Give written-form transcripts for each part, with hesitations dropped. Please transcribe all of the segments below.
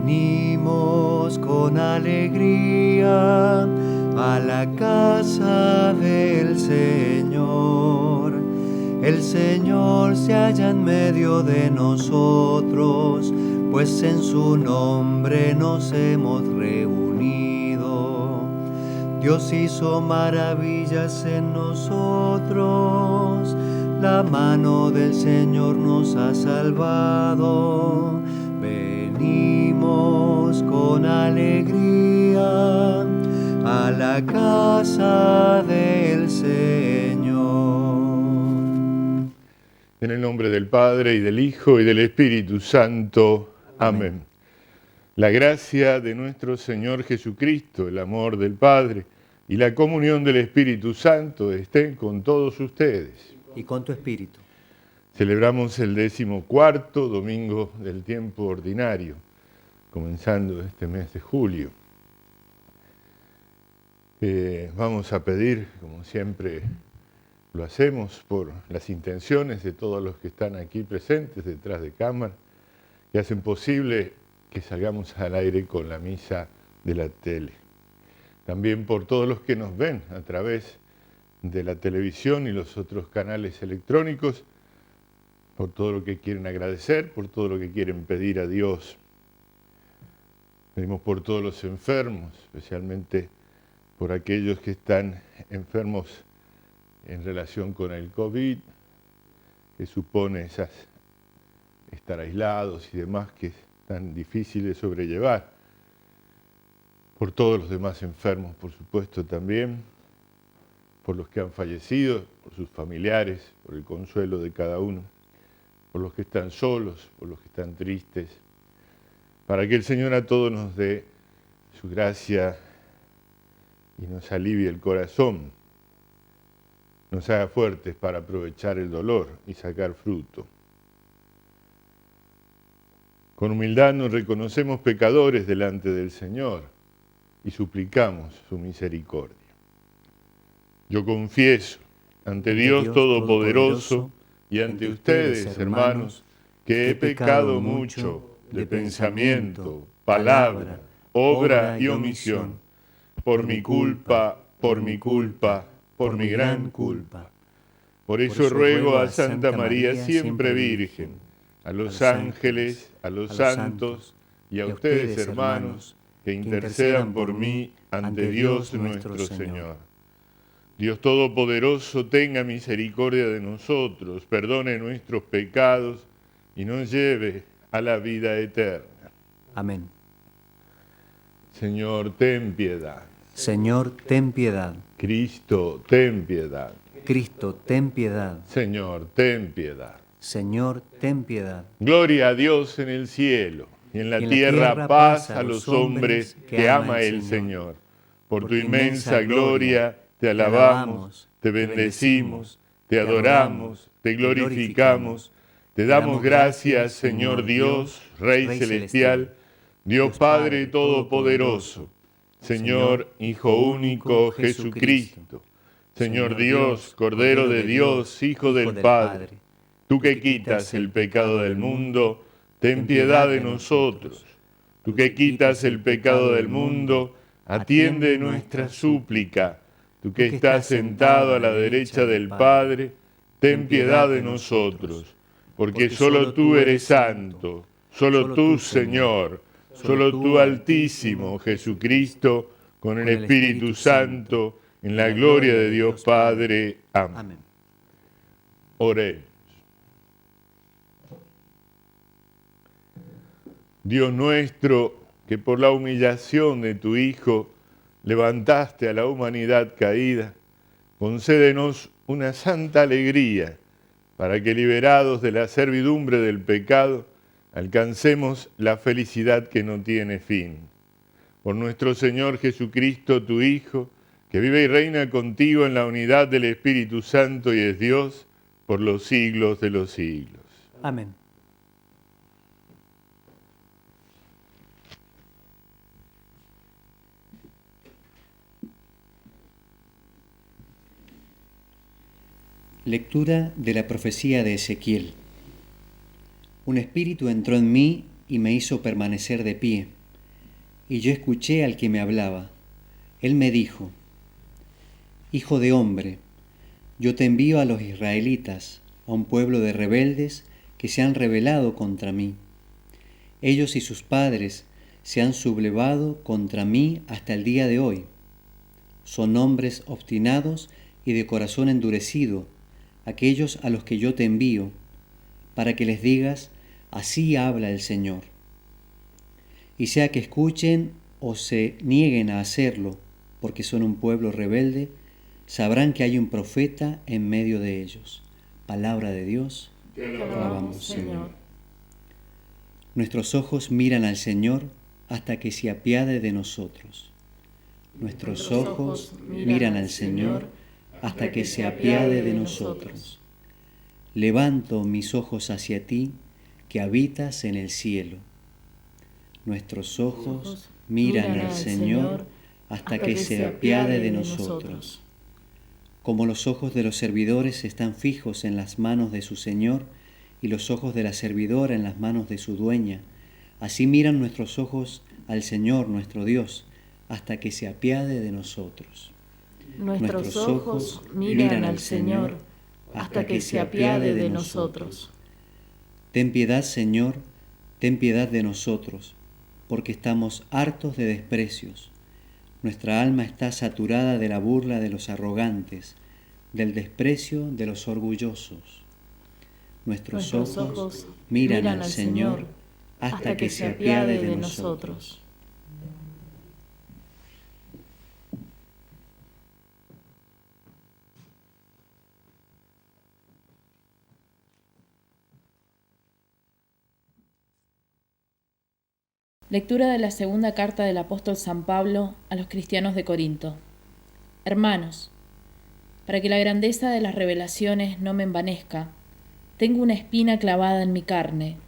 Venimos con alegría a la casa del Señor. El Señor se halla en medio de nosotros, pues en su nombre nos hemos reunido. Dios hizo maravillas en nosotros, la mano del Señor nos ha salvado. Venimos con alegría a la casa del Señor. En el nombre del Padre, y del Hijo, y del Espíritu Santo. Amén. La gracia de nuestro Señor Jesucristo, el amor del Padre y la comunión del Espíritu Santo estén con todos ustedes. Y con tu espíritu. Celebramos el 14º domingo del tiempo ordinario, comenzando este mes de julio. Vamos a pedir, como siempre lo hacemos, por las intenciones de todos los que están aquí presentes detrás de cámara, que hacen posible que salgamos al aire con la misa de la tele. También por todos los que nos ven a través de la televisión y los otros canales electrónicos, por todo lo que quieren agradecer, por todo lo que quieren pedir a Dios. Pedimos por todos los enfermos, especialmente por aquellos que están enfermos en relación con el COVID, que supone estar aislados y demás, que es tan difícil de sobrellevar. Por todos los demás enfermos, por supuesto, también, por los que han fallecido, por sus familiares, por el consuelo de cada uno, por los que están solos, por los que están tristes, para que el Señor a todos nos dé su gracia y nos alivie el corazón, nos haga fuertes para aprovechar el dolor y sacar fruto. Con humildad nos reconocemos pecadores delante del Señor y suplicamos su misericordia. Yo confieso ante Dios Todopoderoso y ante ustedes, hermanos, que he pecado mucho de pensamiento, palabra, obra y omisión, por mi culpa, por mi gran culpa. Por eso ruego a Santa María siempre Virgen, a los ángeles, a los santos y a ustedes, hermanos, que intercedan por mí ante Dios nuestro Señor. Dios Todopoderoso tenga misericordia de nosotros, perdone nuestros pecados y nos lleve a la vida eterna. Amén. Señor, ten piedad. Señor, ten piedad. Cristo, ten piedad. Cristo, ten piedad. Señor, ten piedad. Señor, ten piedad. Gloria a Dios en el cielo y en la tierra paz a los hombres que ama el Señor. Por tu inmensa gloria te alabamos, te bendecimos, te adoramos, te glorificamos, te damos gracias, Señor Dios, Rey celestial, Dios Padre todopoderoso, Señor Hijo único Jesucristo, Señor Dios, Cordero de Dios, Hijo del Padre, tú que quitas el pecado del mundo, ten piedad de nosotros. Tú que quitas el pecado del mundo, atiende nuestra súplica. Tú que estás sentado a la derecha del Padre, ten piedad de nosotros. Porque solo tú eres santo, solo tú, Señor, solo tú, Altísimo, Jesucristo, con el Espíritu Santo, en la gloria de Dios Padre. Amén. Oremos. Dios nuestro, que por la humillación de tu Hijo levantaste a la humanidad caída, concédenos una santa alegría, para que liberados de la servidumbre del pecado, alcancemos la felicidad que no tiene fin. Por nuestro Señor Jesucristo, tu Hijo, que vive y reina contigo en la unidad del Espíritu Santo y es Dios, por los siglos de los siglos. Amén. Lectura de la profecía de Ezequiel. Un espíritu entró en mí y me hizo permanecer de pie, y yo escuché al que me hablaba. Él me dijo: Hijo de hombre, yo te envío a los israelitas, a un pueblo de rebeldes que se han rebelado contra mí. Ellos y sus padres se han sublevado contra mí hasta el día de hoy. Son hombres obstinados y de corazón endurecido, aquellos a los que yo te envío, para que les digas: así habla el Señor. Y sea que escuchen o se nieguen a hacerlo, porque son un pueblo rebelde, sabrán que hay un profeta en medio de ellos. Palabra de Dios. Te alabamos, Señor. Nuestros ojos miran al Señor hasta que se apiade de nosotros. Nuestros ojos miran al Señor hasta que se apiade de nosotros. Levanto mis ojos hacia ti, que habitas en el cielo. Nuestros ojos miran al Señor hasta que se apiade de nosotros. Como los ojos de los servidores están fijos en las manos de su Señor y los ojos de la servidora en las manos de su dueña, así miran nuestros ojos al Señor nuestro Dios hasta que se apiade de nosotros. Nuestros ojos miran al Señor hasta que se apiade de nosotros. Ten piedad, Señor, ten piedad de nosotros, porque estamos hartos de desprecios. Nuestra alma está saturada de la burla de los arrogantes, del desprecio de los orgullosos. Nuestros ojos miran al Señor hasta que se apiade de nosotros. Lectura de la segunda carta del apóstol San Pablo a los cristianos de Corinto. Hermanos, para que la grandeza de las revelaciones no me envanezca, tengo una espina clavada en mi carne,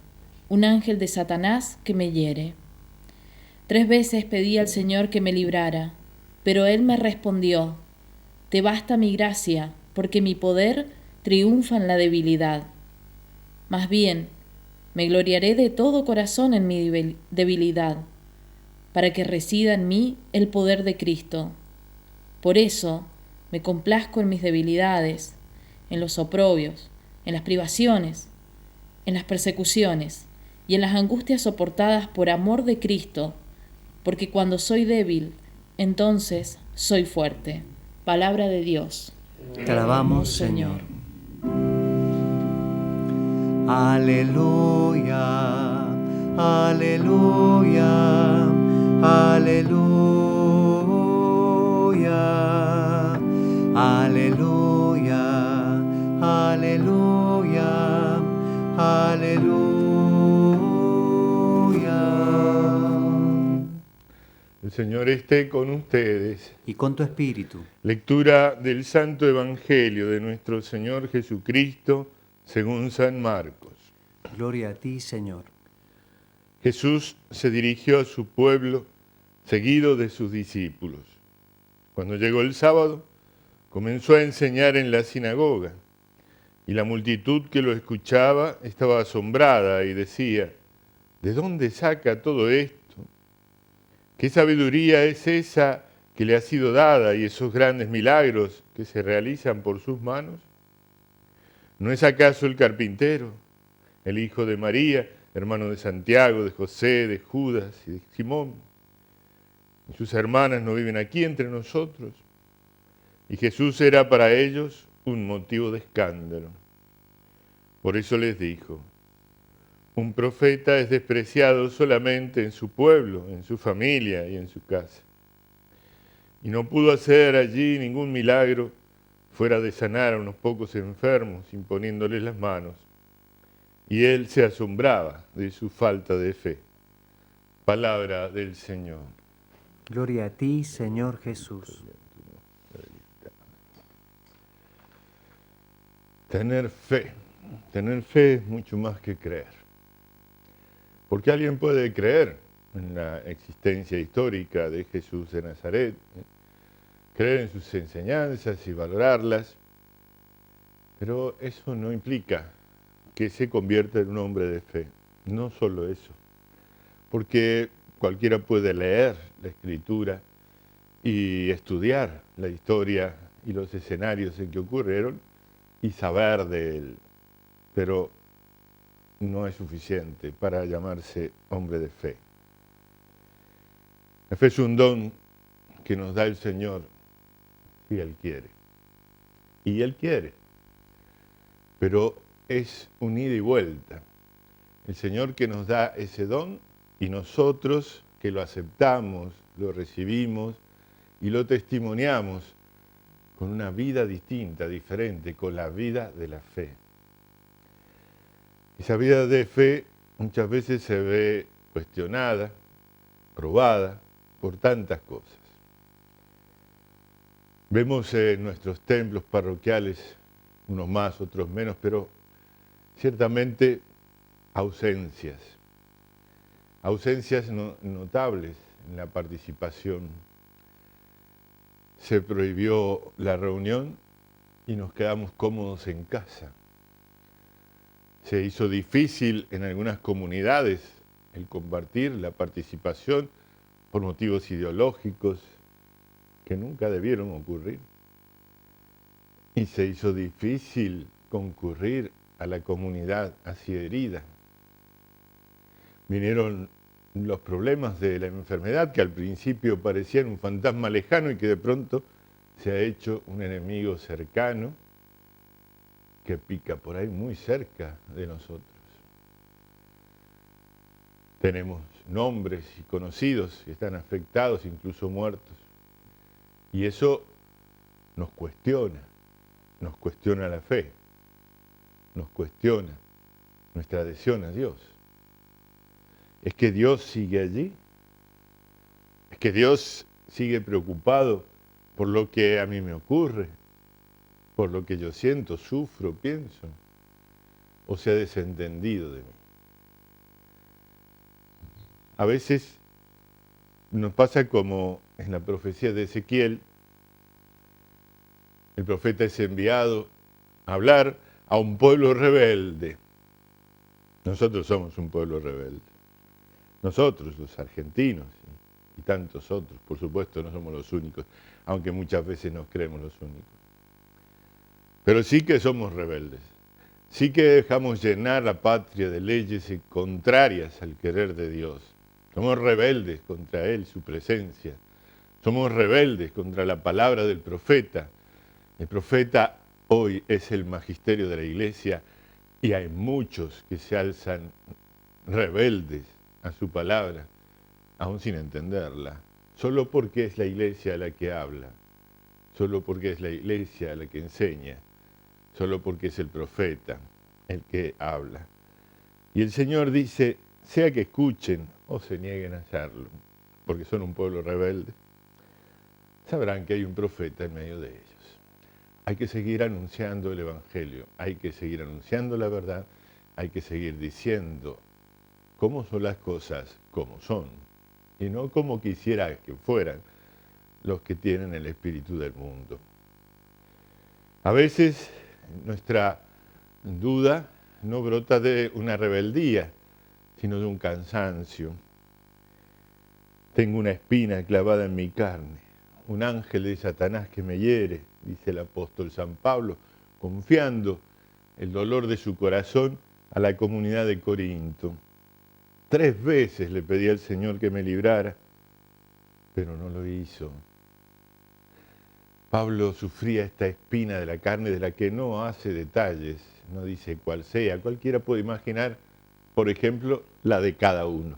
un ángel de Satanás que me hiere. 3 veces pedí al Señor que me librara, pero Él me respondió: te basta mi gracia, porque mi poder triunfa en la debilidad. Más bien, me gloriaré de todo corazón en mi debilidad, para que resida en mí el poder de Cristo. Por eso me complazco en mis debilidades, en los oprobios, en las privaciones, en las persecuciones y en las angustias soportadas por amor de Cristo, porque cuando soy débil, entonces soy fuerte. Palabra de Dios. Te alabamos, Señor. Aleluya, aleluya, aleluya, aleluya, aleluya, aleluya. El Señor esté con ustedes. Y con tu espíritu. Lectura del Santo Evangelio de nuestro Señor Jesucristo según San Marcos. Gloria a ti, Señor. Jesús se dirigió a su pueblo, seguido de sus discípulos. Cuando llegó el sábado, comenzó a enseñar en la sinagoga, y la multitud que lo escuchaba estaba asombrada y decía: ¿de dónde saca todo esto? ¿Qué sabiduría es esa que le ha sido dada y esos grandes milagros que se realizan por sus manos? ¿No es acaso el carpintero, el hijo de María, hermano de Santiago, de José, de Judas y de Simón? ¿Y sus hermanas no viven aquí entre nosotros? Y Jesús era para ellos un motivo de escándalo. Por eso les dijo: un profeta es despreciado solamente en su pueblo, en su familia y en su casa. Y no pudo hacer allí ningún milagro fuera de sanar a unos pocos enfermos imponiéndoles las manos. Y él se asombraba de su falta de fe. Palabra del Señor. Gloria a ti, Señor Jesús. Tener fe es mucho más que creer. Porque alguien puede creer en la existencia histórica de Jesús de Nazaret, creer en sus enseñanzas y valorarlas, pero eso no implica que se convierta en un hombre de fe. No solo eso. Porque cualquiera puede leer la Escritura y estudiar la historia y los escenarios en que ocurrieron y saber de él, pero no es suficiente para llamarse hombre de fe. La fe es un don que nos da el Señor si Él quiere. Y Él quiere, pero es un ida y vuelta. El Señor que nos da ese don y nosotros que lo aceptamos, lo recibimos y lo testimoniamos con una vida distinta, diferente, con la vida de la fe. Esa vida de fe muchas veces se ve cuestionada, probada por tantas cosas. Vemos en nuestros templos parroquiales, unos más, otros menos, pero ciertamente ausencias notables en la participación. Se prohibió la reunión y nos quedamos cómodos en casa. Se hizo difícil en algunas comunidades el compartir la participación por motivos ideológicos que nunca debieron ocurrir. Y se hizo difícil concurrir a la comunidad así herida. Vinieron los problemas de la enfermedad que al principio parecían un fantasma lejano y que de pronto se ha hecho un enemigo cercano que pica por ahí muy cerca de nosotros. Tenemos nombres y conocidos que están afectados, incluso muertos. Y eso nos cuestiona la fe, nos cuestiona nuestra adhesión a Dios. ¿Es que Dios sigue allí? ¿Es que Dios sigue preocupado por lo que a mí me ocurre? ¿Por lo que yo siento, sufro, pienso? ¿O se ha desentendido de mí? A veces nos pasa como en la profecía de Ezequiel. El profeta es enviado a hablar a un pueblo rebelde. Nosotros somos un pueblo rebelde. Nosotros, los argentinos y tantos otros, por supuesto no somos los únicos, aunque muchas veces nos creemos los únicos. Pero sí que somos rebeldes. Sí que dejamos llenar la patria de leyes contrarias al querer de Dios. Somos rebeldes contra Él, su presencia. Somos rebeldes contra la palabra del profeta. El profeta hoy es el magisterio de la Iglesia y hay muchos que se alzan rebeldes a su palabra, aún sin entenderla, solo porque es la Iglesia la que habla, solo porque es la Iglesia la que enseña, solo porque es el profeta el que habla. Y el Señor dice, sea que escuchen o se nieguen a hacerlo, porque son un pueblo rebelde, sabrán que hay un profeta en medio de ellos. Hay que seguir anunciando el Evangelio, hay que seguir anunciando la verdad, hay que seguir diciendo cómo son las cosas como son, y no como quisiera que fueran los que tienen el espíritu del mundo. A veces nuestra duda no brota de una rebeldía, sino de un cansancio. Tengo una espina clavada en mi carne, un ángel de Satanás que me hiere, dice el apóstol San Pablo, confiando el dolor de su corazón a la comunidad de Corinto. 3 veces le pedí al Señor que me librara, pero no lo hizo. Pablo sufría esta espina de la carne de la que no hace detalles, no dice cuál sea. Cualquiera puede imaginar, por ejemplo, la de cada uno.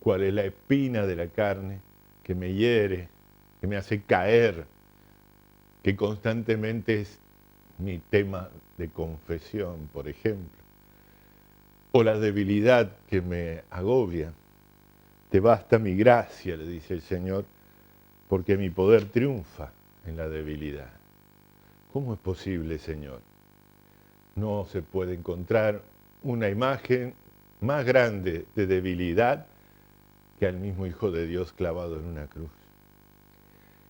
¿Cuál es la espina de la carne que me hiere, que me hace caer, que constantemente es mi tema de confesión, por ejemplo? O la debilidad que me agobia. Te basta mi gracia, le dice el Señor, porque mi poder triunfa en la debilidad. ¿Cómo es posible, Señor? No se puede encontrar una imagen más grande de debilidad que al mismo Hijo de Dios clavado en una cruz.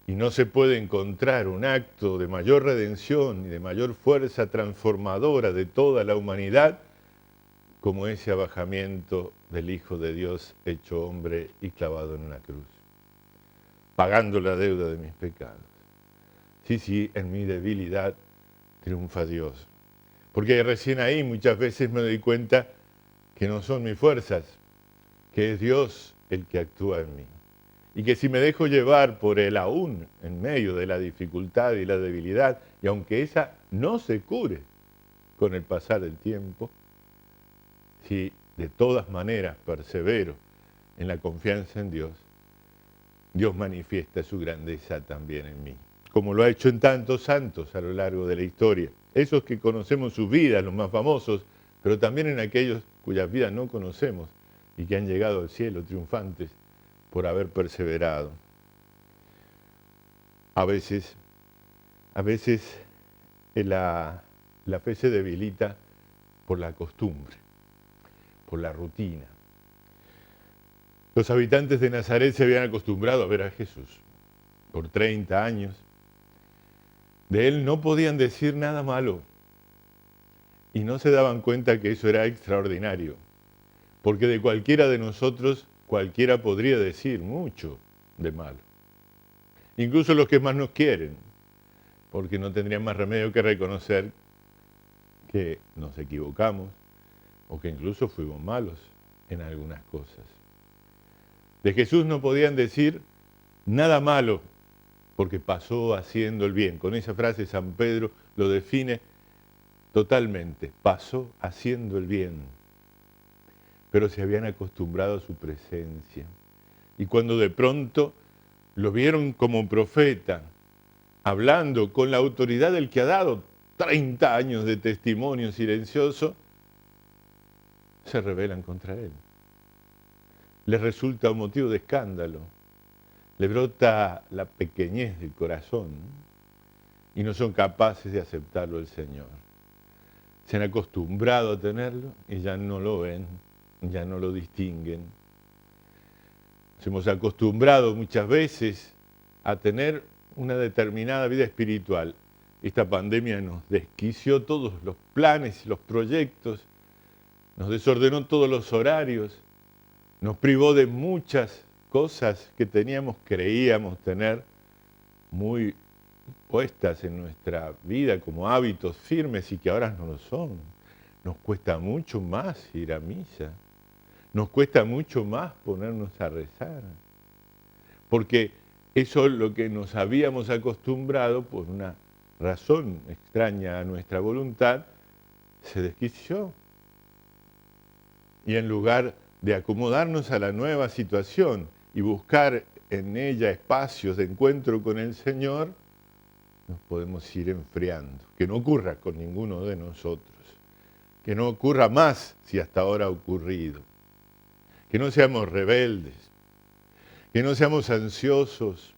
Y no se puede encontrar un acto de mayor redención y de mayor fuerza transformadora de toda la humanidad como ese abajamiento del Hijo de Dios hecho hombre y clavado en una cruz, pagando la deuda de mis pecados. Sí, en mi debilidad triunfa Dios. Porque recién ahí muchas veces me doy cuenta que no son mis fuerzas, que es Dios el que actúa en mí. Y que si me dejo llevar por Él aún en medio de la dificultad y la debilidad, y aunque esa no se cure con el pasar del tiempo, si de todas maneras persevero en la confianza en Dios, Dios manifiesta su grandeza también en mí, como lo ha hecho en tantos santos a lo largo de la historia. Esos que conocemos sus vidas, los más famosos, pero también en aquellos cuyas vidas no conocemos y que han llegado al cielo triunfantes por haber perseverado. A veces la fe se debilita por la costumbre, por la rutina. Los habitantes de Nazaret se habían acostumbrado a ver a Jesús por 30 años. De él no podían decir nada malo y no se daban cuenta que eso era extraordinario, porque de cualquiera de nosotros cualquiera podría decir mucho de malo, incluso los que más nos quieren, porque no tendrían más remedio que reconocer que nos equivocamos o que incluso fuimos malos en algunas cosas. De Jesús no podían decir nada malo, porque pasó haciendo el bien. Con esa frase San Pedro lo define totalmente, pasó haciendo el bien. Pero se habían acostumbrado a su presencia. Y cuando de pronto lo vieron como profeta, hablando con la autoridad del que ha dado 30 años de testimonio silencioso, se rebelan contra él. Les resulta un motivo de escándalo. Le brota la pequeñez del corazón y no son capaces de aceptarlo el Señor. Se han acostumbrado a tenerlo y ya no lo ven, ya no lo distinguen. Nos hemos acostumbrado muchas veces a tener una determinada vida espiritual. Esta pandemia nos desquició todos los planes y los proyectos, nos desordenó todos los horarios, nos privó de muchas cosas que creíamos tener muy puestas en nuestra vida como hábitos firmes y que ahora no lo son. Nos cuesta mucho más ir a misa, nos cuesta mucho más ponernos a rezar, porque eso es lo que nos habíamos acostumbrado por una razón extraña a nuestra voluntad, se desquició. Y en lugar de acomodarnos a la nueva situación y buscar en ella espacios de encuentro con el Señor, nos podemos ir enfriando. Que no ocurra con ninguno de nosotros. Que no ocurra más si hasta ahora ha ocurrido. Que no seamos rebeldes. Que no seamos ansiosos.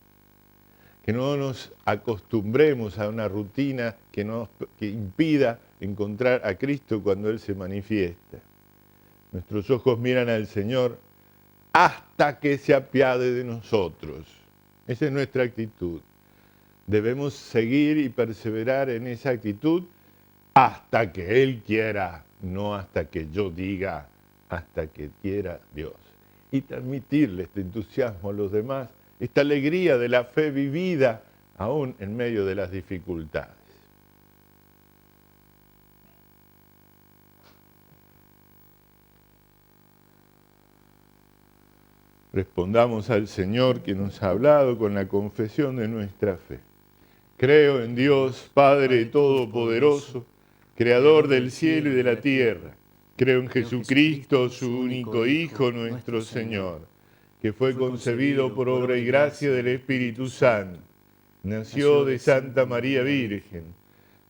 Que no nos acostumbremos a una rutina que impida encontrar a Cristo cuando Él se manifiesta. Nuestros ojos miran al Señor hasta que se apiade de nosotros. Esa es nuestra actitud. Debemos seguir y perseverar en esa actitud hasta que Él quiera, no hasta que yo diga, hasta que quiera Dios. Y transmitirle este entusiasmo a los demás, esta alegría de la fe vivida aún en medio de las dificultades. Respondamos al Señor que nos ha hablado con la confesión de nuestra fe. Creo en Dios, Padre Todopoderoso, Creador del cielo y de la tierra. Creo en Jesucristo, su único Hijo, nuestro Señor, que fue concebido por obra y gracia del Espíritu Santo. Nació de Santa María Virgen,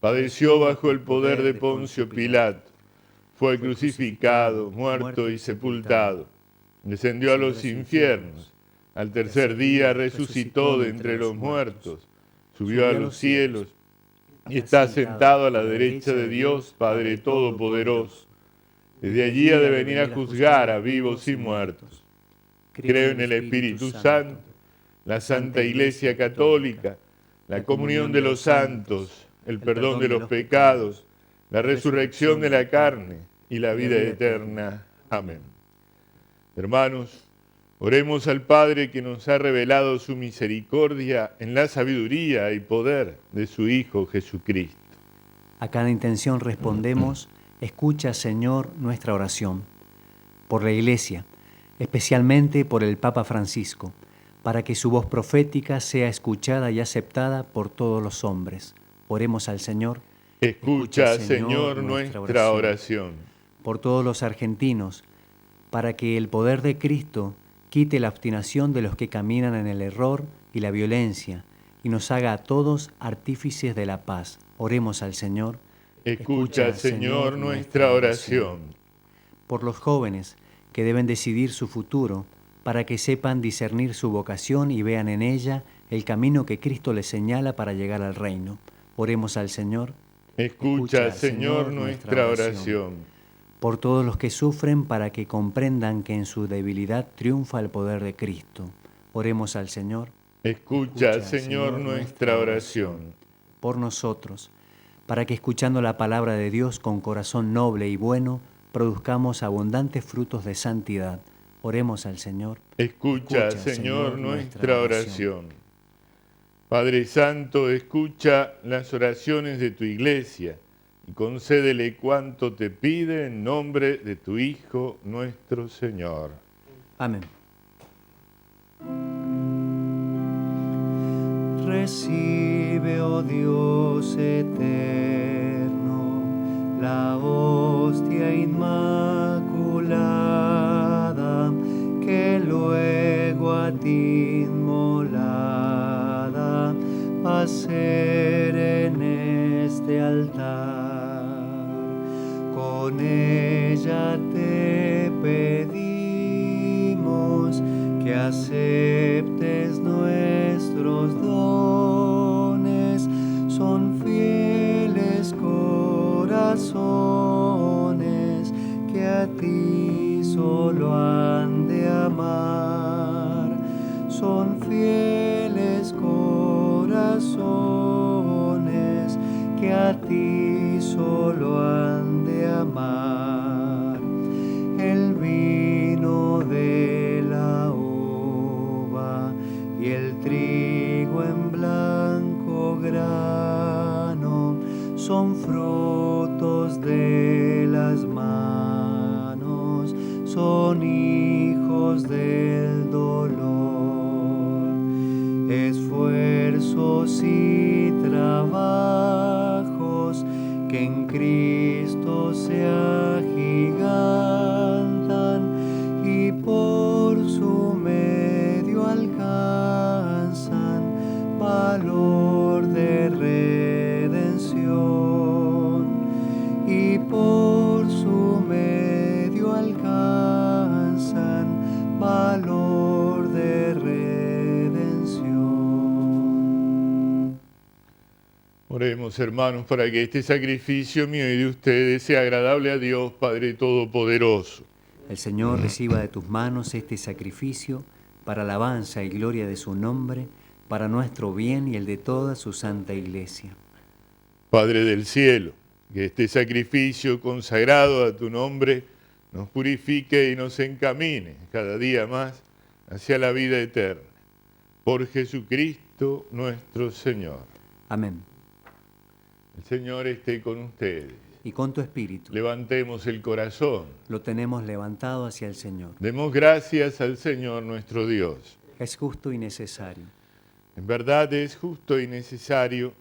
padeció bajo el poder de Poncio Pilato, fue crucificado, muerto y sepultado. Descendió a los infiernos, al tercer día resucitó de entre los muertos, subió a los cielos y está sentado a la derecha de Dios, Padre Todopoderoso. Desde allí ha de venir a juzgar a vivos y muertos. Creo en el Espíritu Santo, la Santa Iglesia Católica, la comunión de los santos, el perdón de los pecados, la resurrección de la carne y la vida eterna. Amén. Hermanos, oremos al Padre que nos ha revelado su misericordia en la sabiduría y poder de su Hijo Jesucristo. A cada intención respondemos, escucha, Señor, nuestra oración. Por la Iglesia, especialmente por el Papa Francisco, para que su voz profética sea escuchada y aceptada por todos los hombres. Oremos al Señor. Escucha, Señor, nuestra oración. Por todos los argentinos, para que el poder de Cristo quite la obstinación de los que caminan en el error y la violencia, y nos haga a todos artífices de la paz. Oremos al Señor. Escucha, Señor, nuestra oración. Por los jóvenes que deben decidir su futuro, para que sepan discernir su vocación y vean en ella el camino que Cristo les señala para llegar al reino. Oremos al Señor. Escucha, Señor, nuestra oración. Por todos los que sufren, para que comprendan que en su debilidad triunfa el poder de Cristo. Oremos al Señor. Escucha, Señor, nuestra oración. Por nosotros, para que escuchando la palabra de Dios con corazón noble y bueno, produzcamos abundantes frutos de santidad. Oremos al Señor. Escucha, Señor, nuestra oración. Padre Santo, escucha las oraciones de tu Iglesia y concédele cuanto te pide en nombre de tu Hijo, nuestro Señor. Amén. Recibe, oh Dios eterno, la hostia inmaculada, que luego a ti inmolada va a ser en este altar. Con ella te pedimos que aceptes nuestros dones, son fieles corazones que a ti solo han de amar, son fieles corazones que a ti solo han de amar. El vino de la uva y el trigo en blanco grano son frutos de las manos, son hijos del dolor, esfuerzos y trabajos que en Cristo se agigantan y por su medio alcanzan valor de redención, y por su medio alcanzan valor de redención. Oremos, hermanos, para que este sacrificio mío y de ustedes sea agradable a Dios, Padre Todopoderoso. El Señor reciba de tus manos este sacrificio para alabanza y gloria de su nombre, para nuestro bien y el de toda su santa Iglesia. Padre del cielo, que este sacrificio consagrado a tu nombre nos purifique y nos encamine cada día más hacia la vida eterna. Por Jesucristo nuestro Señor. Amén. El Señor esté con ustedes. Y con tu espíritu. Levantemos el corazón. Lo tenemos levantado hacia el Señor. Demos gracias al Señor nuestro Dios. Es justo y necesario. En verdad es justo y necesario,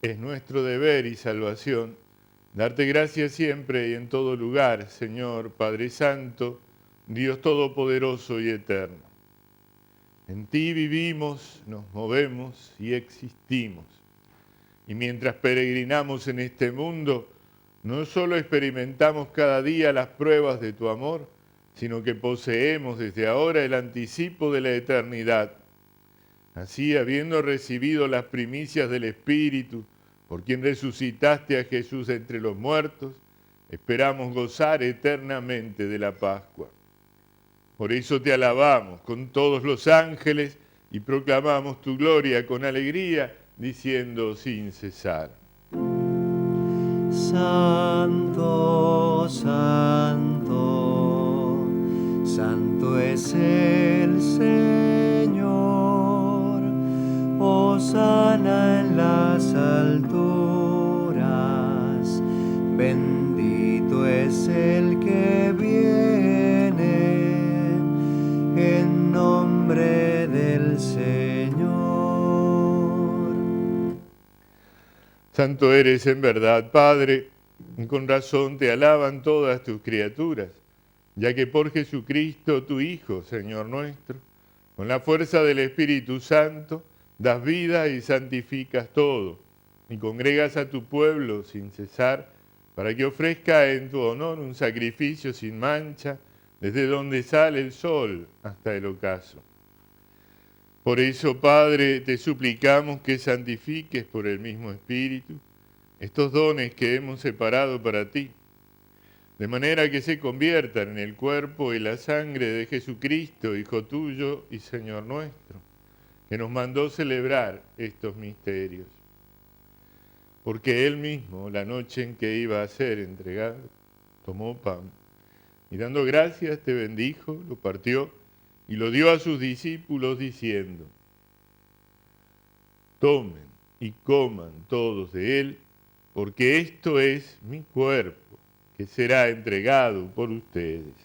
es nuestro deber y salvación, darte gracias siempre y en todo lugar, Señor, Padre Santo, Dios Todopoderoso y Eterno. En ti vivimos, nos movemos y existimos. Y mientras peregrinamos en este mundo, no solo experimentamos cada día las pruebas de tu amor, sino que poseemos desde ahora el anticipo de la eternidad. Así, habiendo recibido las primicias del Espíritu, por quien resucitaste a Jesús entre los muertos, esperamos gozar eternamente de la Pascua. Por eso te alabamos con todos los ángeles y proclamamos tu gloria con alegría, diciendo sin cesar. Santo, santo, santo es el Señor. Hosana en las alturas. Bendito es el que viene en nombre del Señor. Santo eres en verdad, Padre, y con razón te alaban todas tus criaturas, ya que por Jesucristo, tu Hijo, Señor nuestro, con la fuerza del Espíritu Santo, das vida y santificas todo, y congregas a tu pueblo sin cesar, para que ofrezca en tu honor un sacrificio sin mancha, desde donde sale el sol hasta el ocaso. Por eso, Padre, te suplicamos que santifiques por el mismo Espíritu estos dones que hemos separado para ti, de manera que se conviertan en el cuerpo y la sangre de Jesucristo, Hijo tuyo y Señor nuestro, que nos mandó celebrar estos misterios. Porque Él mismo, la noche en que iba a ser entregado, tomó pan y dando gracias te bendijo, lo partió y lo dio a sus discípulos diciendo: tomen y coman todos de él, porque esto es mi cuerpo, que será entregado por ustedes.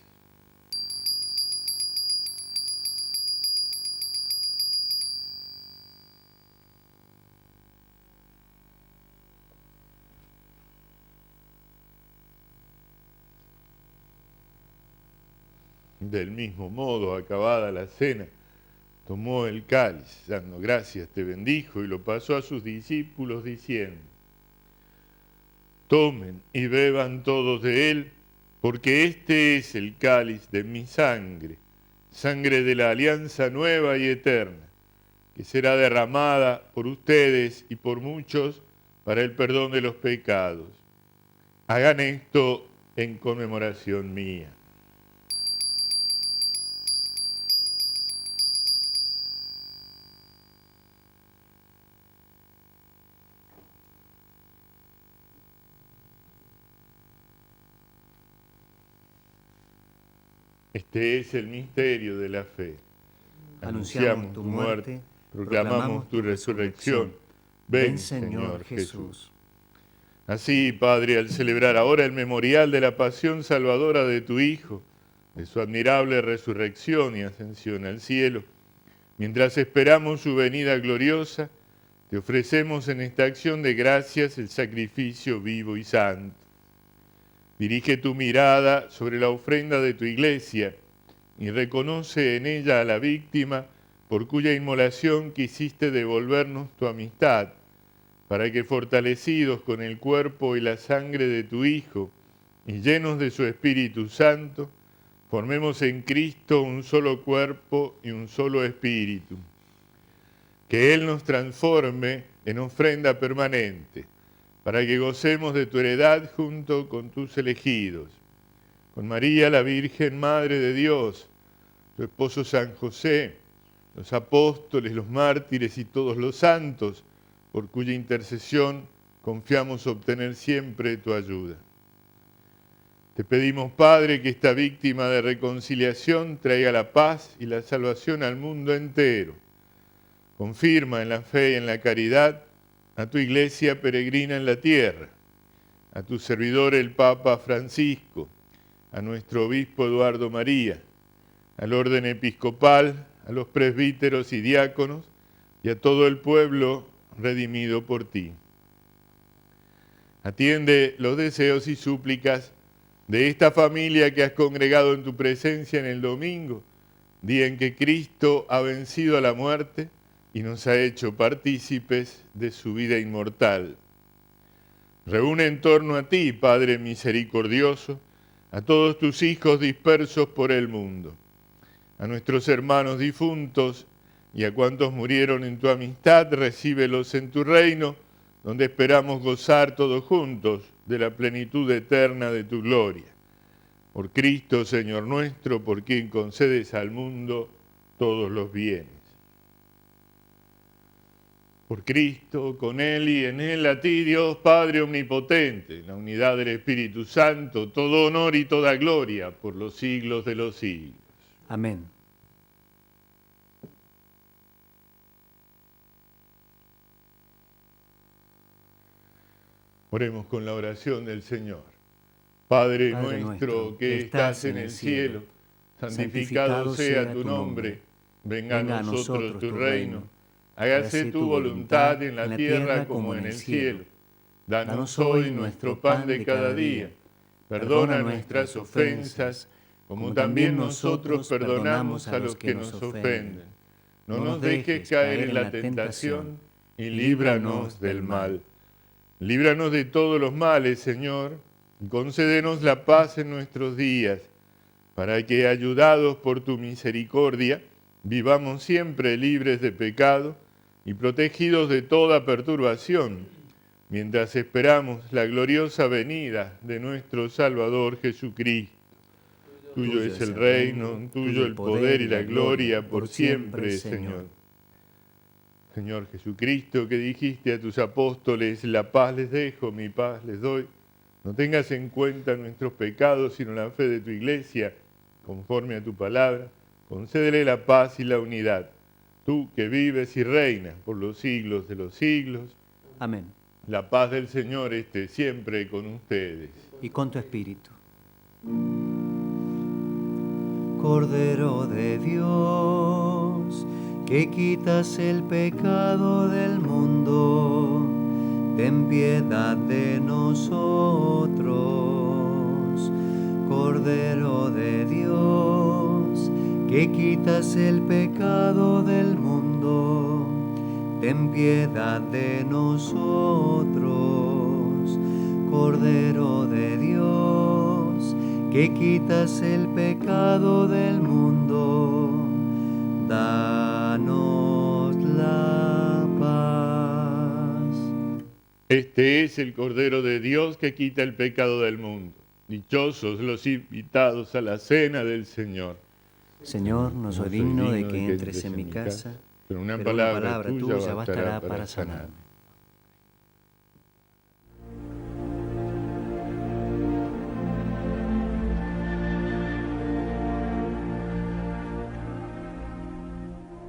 Del mismo modo, acabada la cena, tomó el cáliz, dando gracias, te bendijo y lo pasó a sus discípulos diciendo: tomen y beban todos de él, porque este es el cáliz de mi sangre, sangre de la alianza nueva y eterna, que será derramada por ustedes y por muchos para el perdón de los pecados. Hagan esto en conmemoración mía. Este es el misterio de la fe. Anunciamos tu muerte, proclamamos tu resurrección. Ven, Señor Jesús. Así, Padre, al celebrar ahora el memorial de la pasión salvadora de tu Hijo, de su admirable resurrección y ascensión al cielo, mientras esperamos su venida gloriosa, te ofrecemos en esta acción de gracias el sacrificio vivo y santo. Dirige tu mirada sobre la ofrenda de tu iglesia y reconoce en ella a la víctima por cuya inmolación quisiste devolvernos tu amistad, para que fortalecidos con el cuerpo y la sangre de tu Hijo y llenos de su Espíritu Santo, formemos en Cristo un solo cuerpo y un solo espíritu. Que Él nos transforme en ofrenda permanente, para que gocemos de tu heredad junto con tus elegidos, con María la Virgen, Madre de Dios, tu esposo San José, los apóstoles, los mártires y todos los santos, por cuya intercesión confiamos obtener siempre tu ayuda. Te pedimos, Padre, que esta víctima de reconciliación traiga la paz y la salvación al mundo entero. Confirma en la fe y en la caridad a tu iglesia peregrina en la tierra, a tu servidor el Papa Francisco, a nuestro obispo Eduardo María, al orden episcopal, a los presbíteros y diáconos y a todo el pueblo redimido por ti. Atiende los deseos y súplicas de esta familia que has congregado en tu presencia en el domingo, día en que Cristo ha vencido a la muerte y nos ha hecho partícipes de su vida inmortal. Reúne en torno a ti, Padre misericordioso, a todos tus hijos dispersos por el mundo, a nuestros hermanos difuntos y a cuantos murieron en tu amistad, recíbelos en tu reino, donde esperamos gozar todos juntos de la plenitud eterna de tu gloria. Por Cristo, Señor nuestro, por quien concedes al mundo todos los bienes. Por Cristo, con Él y en Él, a ti, Dios Padre Omnipotente, en la unidad del Espíritu Santo, todo honor y toda gloria por los siglos de los siglos. Amén. Oremos con la oración del Señor. Padre nuestro que estás en el cielo, santificado sea tu nombre. Venga a nosotros tu reino. Hágase tu voluntad en la tierra como en el cielo. Danos hoy nuestro pan de cada día. Perdona nuestras ofensas, como también nosotros perdonamos a los que nos ofenden. No nos dejes caer en la tentación y líbranos del mal. Líbranos de todos los males, Señor, y concédenos la paz en nuestros días, para que, ayudados por tu misericordia, vivamos siempre libres de pecado y protegidos de toda perturbación, mientras esperamos la gloriosa venida de nuestro Salvador Jesucristo. Tuyo es el reino, tuyo el poder y la gloria por siempre, Señor. Señor Jesucristo, que dijiste a tus apóstoles, la paz les dejo, mi paz les doy. No tengas en cuenta nuestros pecados, sino la fe de tu Iglesia, conforme a tu palabra. Concédele la paz y la unidad. Tú que vives y reinas por los siglos de los siglos. Amén. La paz del Señor esté siempre con ustedes. Y con tu espíritu. Cordero de Dios, que quitas el pecado del mundo, ten piedad de nosotros. Cordero de Dios, que quitas el pecado del mundo, ten piedad de nosotros. Cordero de Dios, que quitas el pecado del mundo, danos la paz. Este es el Cordero de Dios que quita el pecado del mundo. Dichosos los invitados a la cena del Señor. Señor, no soy digno de que entres en mi casa, pero una palabra tuya bastará para sanarme.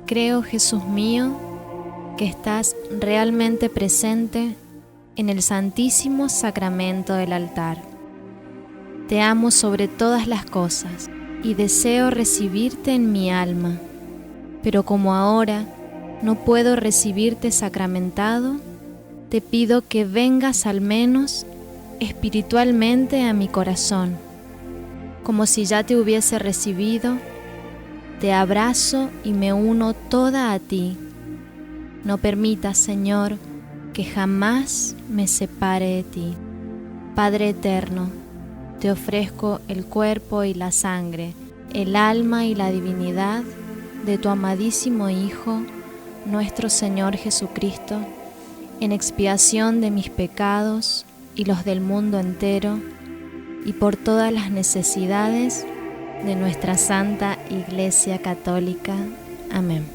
Creo, Jesús mío, que estás realmente presente en el Santísimo Sacramento del altar. Te amo sobre todas las cosas y deseo recibirte en mi alma, pero como ahora no puedo recibirte sacramentado, te pido que vengas al menos espiritualmente a mi corazón, como si ya te hubiese recibido. Te abrazo y me uno toda a ti. No permitas, Señor, que jamás me separe de ti. Padre eterno, te ofrezco el cuerpo y la sangre, el alma y la divinidad de tu amadísimo Hijo, nuestro Señor Jesucristo, en expiación de mis pecados y los del mundo entero, y por todas las necesidades de nuestra Santa Iglesia Católica. Amén.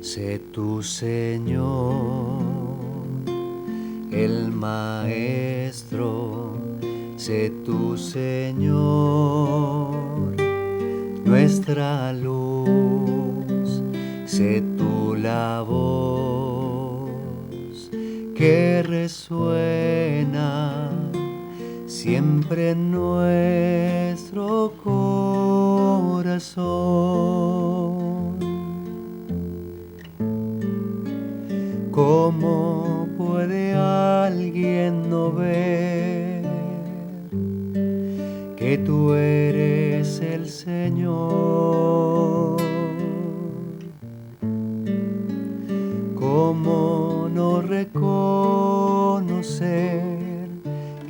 Sé tu Señor, el Maestro, sé tu Señor, nuestra luz, sé tu la voz que resuena siempre en nuestro corazón. ¿Cómo puede alguien no ver que tú eres el Señor? ¿Cómo no reconocer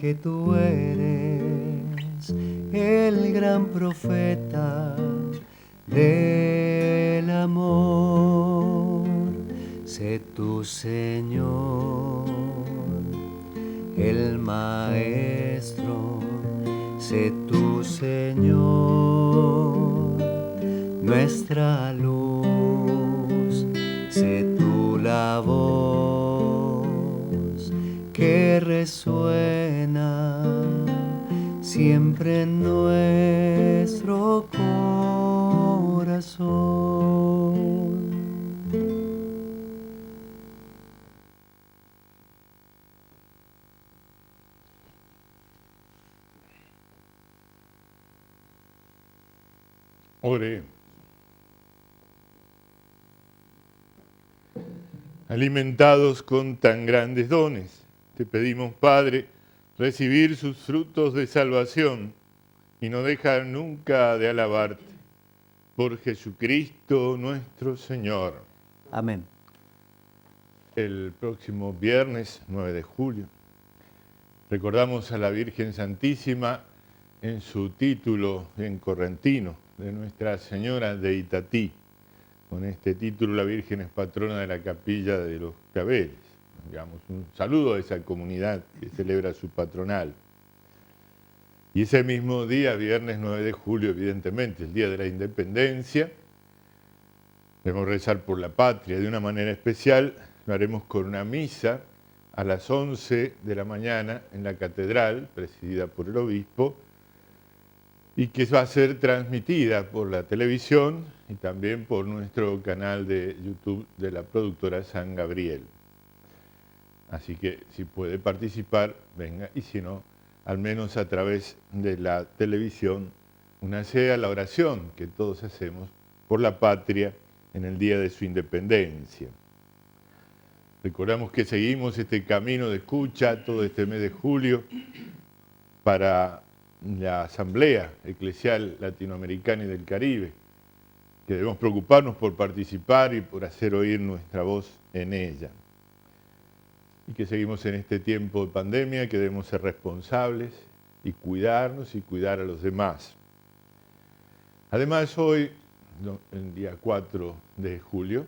que tú eres el gran profeta del amor? Sé tu Señor, el Maestro, sé Sé tú, Señor, nuestra luz, sé tú la voz que resuena siempre en nuestro corazón. Oremos. Alimentados con tan grandes dones, te pedimos, Padre, recibir sus frutos de salvación y no dejar nunca de alabarte. Por Jesucristo nuestro Señor. Amén. El próximo viernes 9 de julio recordamos a la Virgen Santísima en su título en correntino de Nuestra Señora de Itatí. Con este título la Virgen es patrona de la Capilla de los Claveles. Digamos, un saludo a esa comunidad que celebra su patronal. Y ese mismo día, viernes 9 de julio, evidentemente, el Día de la Independencia, debemos rezar por la patria de una manera especial. Lo haremos con una misa a las 11 de la mañana en la catedral, presidida por el obispo, y que va a ser transmitida por la televisión y también por nuestro canal de YouTube de la productora San Gabriel. Así que si puede participar, venga, y si no, al menos a través de la televisión, únase a la oración que todos hacemos por la patria en el día de su independencia. Recordamos que seguimos este camino de escucha todo este mes de julio para la Asamblea Eclesial Latinoamericana y del Caribe, que debemos preocuparnos por participar y por hacer oír nuestra voz en ella. Y que seguimos en este tiempo de pandemia, que debemos ser responsables y cuidarnos y cuidar a los demás. Además, hoy, el día 4 de julio,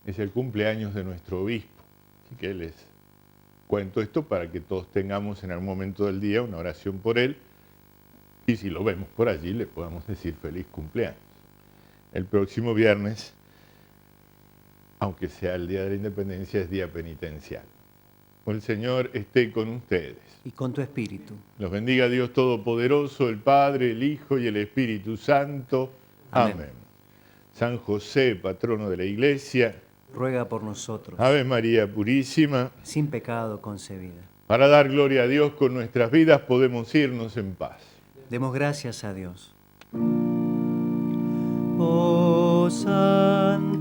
es el cumpleaños de nuestro obispo. Así que les cuento esto para que todos tengamos en algún momento del día una oración por él. Y si lo vemos por allí, le podamos decir feliz cumpleaños. El próximo viernes, aunque sea el Día de la Independencia, es día penitencial. El Señor esté con ustedes. Y con tu espíritu. Los bendiga Dios Todopoderoso, el Padre, el Hijo y el Espíritu Santo. Amén. Amén. San José, patrono de la Iglesia, ruega por nosotros. Ave María Purísima, sin pecado concebida. Para dar gloria a Dios con nuestras vidas podemos irnos en paz. Demos gracias a Dios. Oh Santísima